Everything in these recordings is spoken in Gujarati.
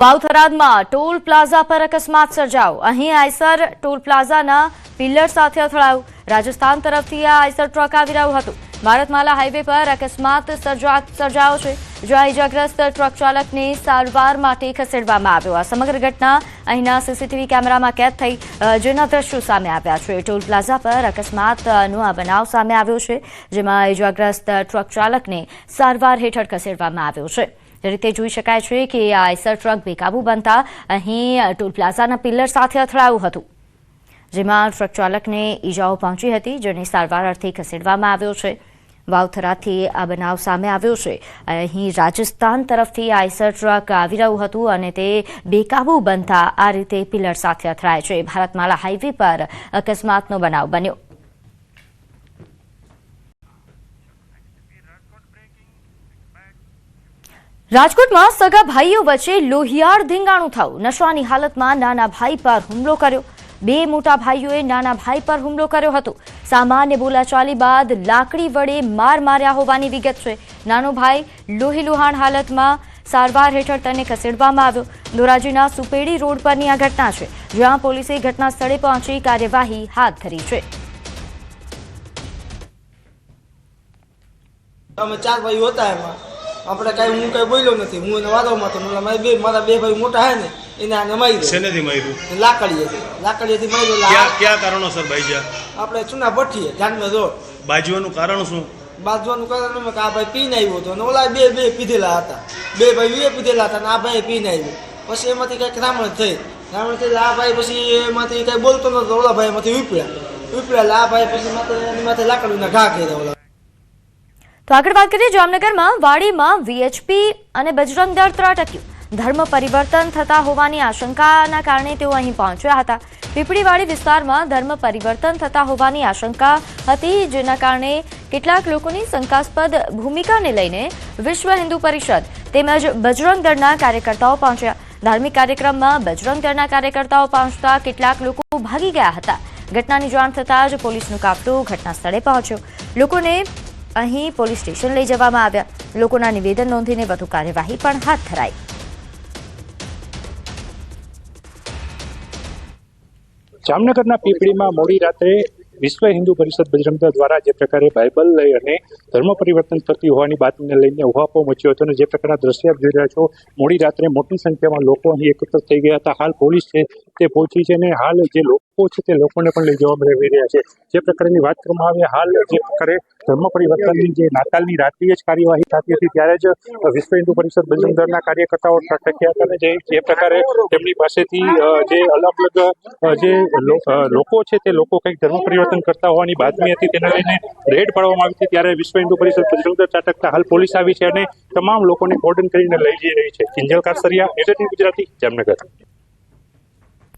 વાવ-થરાદમાં ટોલ પ્લાઝા પર અકસ્માત સર્જાયો। અહીં આઈસર ટોલ પ્લાઝાના પિલ્લર સાથે અથડાયું। રાજસ્થાન તરફથી આ આઈસર ટ્રક આવી રહ્યું હતું। ભારતમાલા હાઈવે પર અકસ્માત સર્જાયો છે, જ્યાં ઇજાગ્રસ્ત ટ્રક ચાલકને સારવાર માટે ખસેડવામાં આવ્યો। આ સમગ્ર ઘટના અહીંના સીસીટીવી કેમેરામાં કેદ થઈ જેના દ્રશ્યો સામે આવ્યા છે। ટોલ પ્લાઝા પર અકસ્માતનો આ બનાવ સામે આવ્યો છે, જેમાં ઇજાગ્રસ્ત ટ્રક ચાલકને સારવાર હેઠળ ખસેડવામાં આવ્યો છે। જે રીતે જોઈ શકાય છે કે આ આઈસર ટ્રક બેકાબુ બનતા અહીં ટોલ પ્લાઝાના પિલ્લર સાથે અથડાયું હતું, જેમાં ટ્રક ચાલકને ઈજાઓ પહોંચી હતી, જેને સારવાર અર્થે ખસેડવામાં આવ્યો છે। વાવ-થરાદથી આ બનાવ સામે આવ્યો છે। અહીં રાજસ્થાન તરફથી આઈસર ટ્રક આવી રહ્યું હતું અને તે બેકાબુ બનતા આ રીતે પિલ્લર સાથે અથડાય છે। ભારતમાલા હાઈવે પર અકસ્માતનો બનાવ બન્યો। રાજકોટમાં સગા ભાઈઓ વચ્ચે લોહિયાળ ધીંગાણું થયું। નશાની હાલતમાં નાના ભાઈ પર હુમલો કર્યો। બે મોટા ભાઈઓએ નાના ભાઈ પર હુમલો કર્યો હતો। સામાન્ય બોલાચાલી બાદ લાકડી વડે માર માર્યા હોવાની વિગત છે। નાનો ભાઈ લોહીલુહાણ હાલતમાં સારવાર હેઠળ તેને ખસેડવામાં આવ્યો। ધોરાજીના સુપેડી રોડ પરની આ ઘટના છે, જ્યાં પોલીસે ઘટના સ્થળે પહોંચી કાર્યવાહી હાથ ધરી છે। અમે ચાર ભાઈ હતા, એમાં આપણે કાંઈ હું કાંઈ બોલ્યો નથી। હું એને વાદળમાં હતો, મારા બે ભાઈ મોટા હે ને એને આને માર્યો। શેનેથી માર્યું? લાકડીએથી માર્યો। ક્યાં કારણોસર ભાઈજા? આપણે ચૂના ભઠ્ઠીએ ધ્યાનમાં જો બાજવાનું કારણ શું? બાજવાનું કારણ એમ કે આ ભાઈ પીને આવ્યો હતો અને ઓલા બે પીધેલા હતા। બે ભાઈ પીધેલા હતા અને આ ભાઈ પીને આવ્યો। પછી એમાંથી કંઈક રામણ થઈ આ ભાઈ પછી એમાંથી કંઈ બોલતો નતો, ઓલા ભાઈ એમાંથી ઉપડ્યા આ ભાઈ પછી એની માથે લાકડીના ઘા કર્યા। તો આગળ વાત કરીએ જામનગરમાં વાડીમાં વીએચપી અને બજરંગ દળ ત્રાટક્યું। ધર્મ પરિવર્તન થતા હોવાની આશંકાના કારણે તેઓ અહીં પહોંચ્યા હતા। પીપળીવાડી વિસ્તારમાં ધર્મ પરિવર્તન થતા હોવાની આશંકા હતી, જેના કારણે કેટલાક લોકોની શંકાસ્પદ ભૂમિકાને લઈને વિશ્વ હિન્દુ પરિષદ તેમજ બજરંગ દળના કાર્યકર્તાઓ પહોંચ્યા। ધાર્મિક કાર્યક્રમમાં બજરંગ દળના કાર્યકર્તાઓ પહોંચતા કેટલાક લોકો ભાગી ગયા હતા। ઘટનાની જાણ થતાં જ પોલીસનો કાફલો ઘટના સ્થળે પહોંચ્યો। લોકોને અહીં પોલીસ સ્ટેશન લઈ જવામાં આવ્યા। લોકોના નિવેદન નોંધીને વધુ કાર્યવાહી પણ હાથ ધરાઈ। જામનગરના પીપળીમાં મોડી રાત્રે વિશ્વ હિન્દુ પરિષદ બજરંગ દળ દ્વારા જે પ્રકારે બાઇબલ લઈ અને ધર્મ પરિવર્તન થતી હોવાની બાતમીને લઈને ઉહાપો મચ્યો હતો અને જે પ્રકારના દ્રશ્ય જોઈ રહ્યા છો, મોડી રાત્રે મોટી સંખ્યામાં લોકો અહીં એકત્ર થઈ ગયા હતા। હાલ પોલીસ છે તે પહોંચી છે અને હાલ જે લોકો છે તે લોકોને પણ લઈ જવામાં આવી રહ્યા છે। જે પ્રકારની વાત કરવામાં આવે, હાલ જે પ્રકારે ધર્મ પરિવર્તનની જે નાતાલની રાત્રિએ જ કાર્યવાહી થતી હતી, ત્યારે જ વિશ્વ હિન્દુ પરિષદ બજરંગ દળના કાર્યકર્તાઓ ત્રાટક્યા હતા અને જે પ્રકારે તેમની પાસેથી જે અલગ અલગ જે લોકો છે તે લોકો કંઈક ધર્મ પરિવર્તન કરતા હોવાની બાતમી હતી, તેને લઈને રેડ પાડવામાં આવી હતી। ત્યારે વિશ્વ હિન્દુ પરિષદ બજરંગ દળ ત્રાટકતા હાલ પોલીસ આવી છે અને તમામ લોકોને કોર્ડન કરીને લઈ જઈ રહી છે। કિંજલ કાસરિયા, એટીએન ગુજરાતી, જામનગર।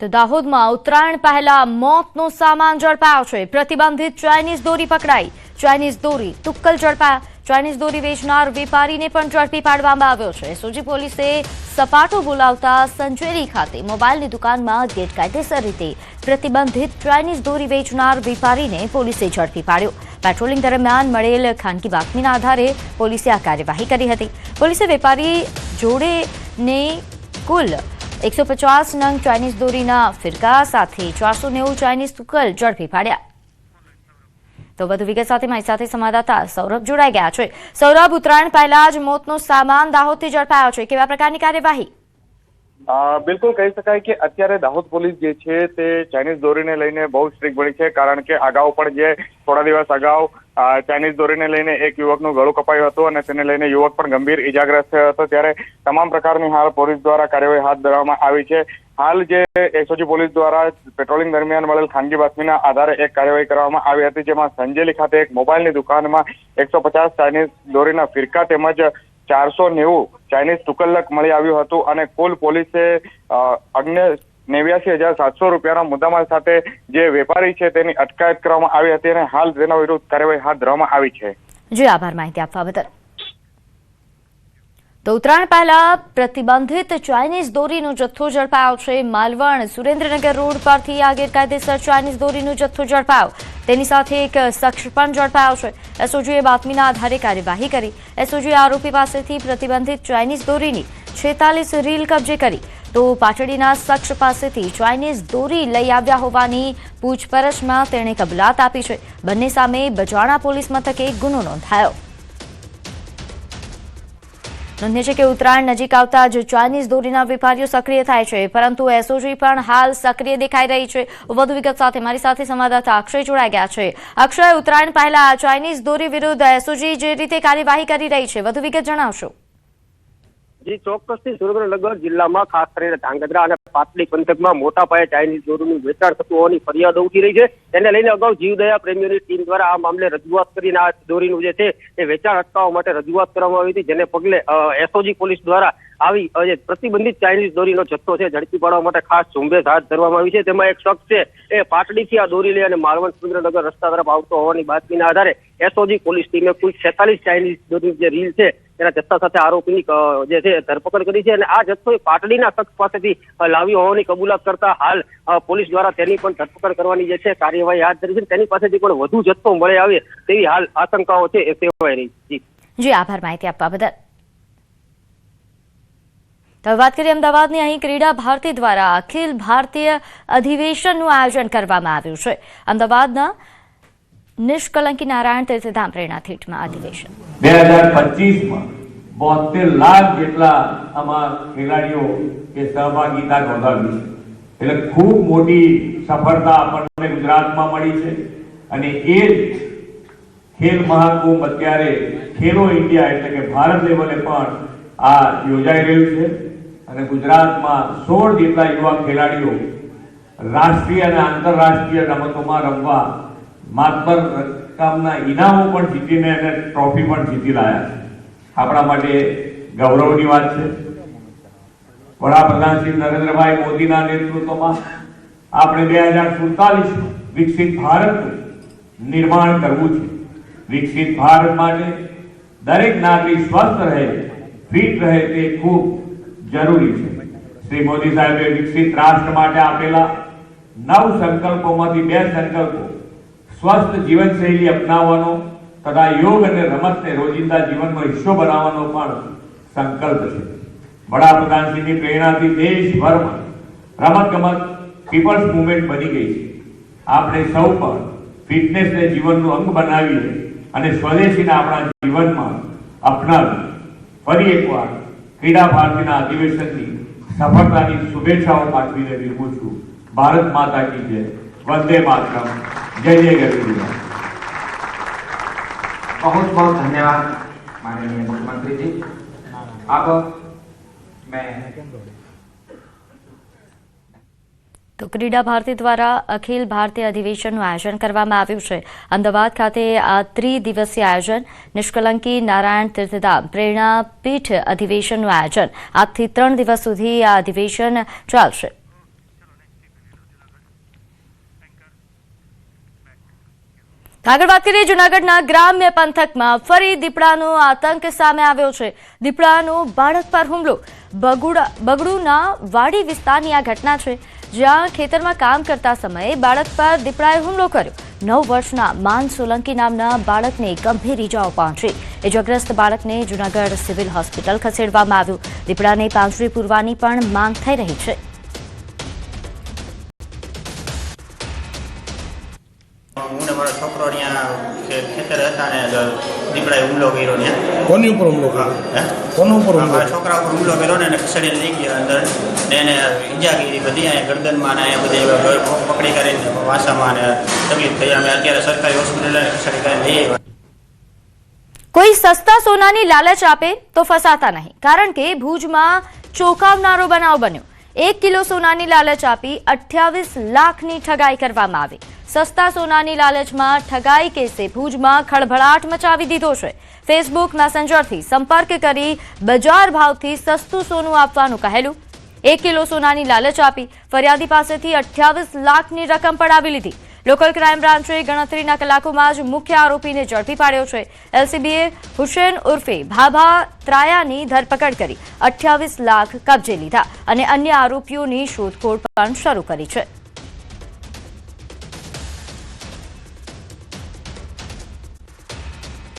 તો દાહોદમાં ઉત્તરાયણ પહેલા મોતનો સામાન ઝડપાયો છે। પ્રતિબંધિત ચાઇનીઝ દોરી પકડાઈ। ચાઇનીઝ દોરી તુક્કલ ઝડપાયા। ચાઇનીઝ દોરી વેચનાર વેપારીને પણ ઝડપી પાડવામાં આવ્યો છે। એસઓજી પોલીસે સપાટો બોલાવતા સંજેલી ખાતે મોબાઈલની દુકાનમાં ગેરકાયદેસર રીતે પ્રતિબંધિત ચાઇનીઝ દોરી વેચનાર વેપારીને પોલીસે ઝડપી પાડ્યો। પેટ્રોલિંગ દરમિયાન મળેલ ખાનગી બાતમીના આધારે પોલીસે આ કાર્યવાહી કરી હતી। પોલીસે વેપારી જોડેને કુલ 150 નંગ ચાઇનીઝ દોરીના ફિરકા સાથે 490 ચાઇનીઝ તુક્કલ ઝડપી પાડ્યા। તો વધુ વિગત સાથે મારી સાથે સંવાદદાતા સૌરભ જોડાઈ ગયા છે। સૌરભ, ઉત્તરાયણ પહેલા જ મોતનો સામાન દાહોદથી ઝડપાયો છે, કેવા પ્રકારની કાર્યવાહી? બિલકુલ કહી શકાય કે અત્યારે દાહોદ પોલીસ જે છે તે ચાઇનીઝ દોરીને લઈને બહુ સ્ટ્રિક્ટ બની છે, કારણ કે અગાઉ પણ જે થોડા દિવસ અગાઉ ચાઇનીઝ દોરીને લઈને એક યુવકનું ગળું કપાયું હતું અને તેને લઈને યુવક પણ ગંભીર ઇજાગ્રસ્ત થયો હતો। ત્યારે તમામ પ્રકારની હાલ પોલીસ દ્વારા કાર્યવાહી હાથ ધરવામાં આવી છે। હાલ જે એસઓજી પોલીસ દ્વારા પેટ્રોલિંગ દરમિયાન મળેલ ખાનગી બાતમીના આધારે એક કાર્યવાહી કરવામાં આવી હતી, જેમાં સંજેલી ખાતે એક મોબાઈલની દુકાનમાં 150 ચાઇનીઝ દોરીના ફિરકા તેમજ 490 ચાઇનીઝ તુકલક મળી આવ્યું હતું અને કુલ પોલીસે અન્ય 89,700 રૂપિયાના મુદ્દામાલ સાથે જે વેપારી છે તેની અટકાયત કરવામાં આવી હતી અને હાલ તેના વિરુદ્ધ કાર્યવાહી હાથ ધરવામાં આવી છે। જી આભાર માહિતી આપવા બદલ। તો ઉત્તરાયણ પહેલા પ્રતિબંધિત ચાઇનીઝ દોરીનો જથ્થો ઝડપાયો છે। માલવણ સુરેન્દ્રનગર રોડ પરથી આ ગેરકાયદેસર ચાઇનીઝ દોરીનો જથ્થો ઝડપાયો। તેની સાથે એક શખ્સ પણ ઝડપાયો છે। એસઓજીએ બાતમીના આધારે કાર્યવાહી કરી। એસઓજીએ આરોપી પાસેથી પ્રતિબંધિત ચાઇનીઝ દોરીની 46 રીલ કબજે કરી, તો પાટડીના શખ્સ પાસેથી ચાઇનીઝ દોરી લઈ આવ્યા હોવાની પૂછપરછમાં તેણે કબૂલાત આપી છે. બંને સામે બજાણા પોલીસ મથકે ગુનો નોંધાયો. નોંધનીય છે કે ઉત્તરાયણ નજીક આવતા જ ચાઇનીઝ દોરીના વેપારીઓ સક્રિય થાય છે, પરંતુ એસઓજી પણ હાલ સક્રિય દેખાઈ રહી છે. વધુ વિગત સાથે મારી સાથે સંવાદદાતા અક્ષય જોડાઈ ગયા છે. અક્ષય, ઉત્તરાયણ પહેલા ચાઇનીઝ દોરી વિરુદ્ધ એસઓજી જે રીતે કાર્યવાહી કરી રહી છે, વધુ વિગત જણાવશો. જી ચોક્કસથી સુરેન્દ્રનગર જિલ્લામાં ખાસ કરીને ધાંગધ્રા અને પાટડી પંથકમાં મોટા પાયે ચાઇનીઝ દોરીનું વેચાણ થતું હોવાની ફરિયાદો ઉઠી રહી છે. તેને લઈને અગાઉ જીવદયા પ્રેમીઓની ટીમ દ્વારા આ મામલે રજૂઆત કરીને આ દોરીનું જે છે એ વેચાણ અટકાવવા માટે રજૂઆત કરવામાં આવી હતી, જેને પગલે એસઓજી પોલીસ દ્વારા આવી પ્રતિબંધિત ચાઇનીઝ દોરીનો જથ્થો છે ઝડપી પાડવા માટે ખાસ ઝુંબેશ હાથ ધરવામાં આવી છે. તેમાં એક શખ્સ છે એ પાટડીથી આ દોરી લઈ અને માલવણ સુરેન્દ્રનગર રસ્તા તરફ આવતો હોવાની બાતમીના આધારે એસઓજી પોલીસ ટીમે કુલ 46 ચાઇનીઝ દોરીની જે રીલ છે તેના જથ્થા સાથે આરોપીની જે છે ધરપકડ કરી છે અને આ જથ્થો પાટડીના શખ્સ પાસેથી લાવ્યો હોવાની કબૂલાત કરતા હાલ પોલીસ દ્વારા તેની પણ ધરપકડ કરવાની જે છે કાર્યવાહી હાથ ધરી છે. તેની પાસેથી પણ વધુ જથ્થો મળી આવે તેવી હાલ આશંકાઓ છે એ સેવાઈ રહી છે. જી આભાર માહિતી આપવા બદલ. તો વાત કરીએ અમદાવાદની. અહીં ક્રીડા ભારતી દ્વારા અખિલ ભારતીય અધિવેશનનું આયોજન કરવામાં આવ્યું છે. અમદાવાદના નિષ્કલંકી નારાયણ તીર્થધામ પ્રેરણાપીઠમાં અધિવેશન 2025માં 72 લાખ જેટલા આમાં ખેલાડીઓ કે સહભાગીતા નોંધાવી છે. એટલે ખૂબ મોટી સફળતા આપણને ગુજરાતમાં મળી છે અને એ જ ખેલ મહાકુંભ અત્યારે ખેલો ઇન્ડિયા એટલે કે ભારત લેવલે પણ આ યોજાઈ રહ્યું છે અને ગુજરાતમાં 16 જેટલા યુવા ખેલાડીઓ રાષ્ટ્રીય અને આંતરરાષ્ટ્રીય રમતોમાં રમવા માત્ર રકમના ઇનામો પણ જીતીને અને ટ્રોફી પણ જીતી લાયા છે. આપણા માટે ગૌરવની વાત છે. વડાપ્રધાન શ્રી નરેન્દ્રભાઈ મોદીના નેતૃત્વમાં આપણે 2047 વિકસિત ભારતનું નિર્માણ કરવું છે. વિકસિત ભારત માટે દરેક નાગરિક સ્વસ્થ રહે, ફિટ રહે તે ખૂબ જરૂરી છે. શ્રી મોદી સાહેબે વિકસિત રાષ્ટ્ર માટે આપેલા 9 સંકલ્પોમાંથી 2 સંકલ્પો સ્વસ્થ જીવનશૈલી અપનાવવાનો તથા યોગ અને રમતને રોજિંદા જીવનનો હિસ્સો બનાવવાનો પણ સંકલ્પ છે. વડાપ્રધાનશ્રીની પ્રેરણાથી દેશભરમાં રમતગમત પીપલ્સ મુવમેન્ટ બની ગઈ છે. આપણે સૌ પણ ફિટનેસને જીવનનું અંગ બનાવીએ અને સ્વદેશીને આપણા જીવનમાં અપનાવી ફરી એકવાર ક્રીડા ભારતીના અધિવેશનની સફળતાની શુભેચ્છાઓ પાઠવીને વિરમું છું. ભારત માતા કી જય. वंदे मातरम. जय जय गरीब. बहुत बहुत धन्यवाद माननीय मुख्यमंत्री जी. अब मैं તો ક્રીડા ભારતી દ્વારા અખિલ ભારતીય અધિવેશનનું આયોજન કરવામાં આવ્યું છે. અમદાવાદ ખાતે આ ત્રિદિવસીય આયોજન નિષ્કલંકી નારાયણ તીર્થધામ પ્રેરણાપીઠ અધિવેશનનું આયોજન આજથી 3 દિવસ સુધી આ અધિવેશન ચાલશે. આગળ વાત કરીએ જૂનાગઢના ગ્રામ્ય પંથકમાં ફરી દીપડાનો આતંક સામે આવ્યો છે. દીપડાનો બાળક પર હુમલો. બગડુના વાડી વિસ્તારની આ ઘટના છે, જ્યાં ખેતરમાં કામ કરતા સમયે બાળક પર દીપડાએ હુમલો કર્યો. 9 વર્ષના માન સોલંકી નામના બાળકને ગંભીર ઈજાઓ પહોંચી. ઇજાગ્રસ્ત બાળકને જૂનાગઢ સિવિલ હોસ્પિટલ ખસેડવામાં આવ્યું. દીપડાને પાંજરે પૂરવાની પણ માંગ થઈ રહી છે. હું ને મારો છોકરો ખેતર હતા ને દીપડાએ હુમલો કર્યો ને. કોની ઉપર હુમલો કર્યો? કોનો ઉપર હુમલો? મારા છોકરા ઉપર હુમલો કર્યો ને ખસેડીને લઈ ગયા અંદર ને એને ઈજા કરી બધી. અહીંયા ગરદનમાં ને અહીંયા બધી પકડી કરીને વાસામાં ને તકલીફ થઈ. અમે અત્યારે સરકારી હોસ્પિટલ ખસેડી કરીને લઈ આવ્યા. કોઈ સસ્તા સોનાની લાલચ આપે તો ફસાતા નહીં, કારણ કે ભુજમાં ચોંકાવનારો બનાવ બન્યો. 1 કિલો સોનાની લાલચ આપી 28 લાખની ઠગાઈ કરવામાં આવી. સસ્તા સોનાની લાલચમાં ઠગાઈ કેસે ભુજમાં ખળભળાટ મચાવી દીધો છે. ફેસબુક મેસેન્જરથી સંપર્ક કરી બજાર ભાવથી સસ્તું સોનું આપવાનું કહેલું. 1 કિલો સોનાની લાલચ આપી ફરિયાદી પાસેથી 28 લાખની રકમ પડાવી લીધી. લોકલ ક્રાઇમ બ્રાન્ચે ગણતરીના કલાકોમાં જ મુખ્ય આરોપીને ઝડપી પાડ્યો છે. એલસીબીએ હુસેન ઉર્ફે ભાભા ત્રાયાની ધરપકડ કરી 28 લાખ કબજે લીધા અને અન્ય આરોપીઓની શોધખોળ પણ શરૂ કરી છે.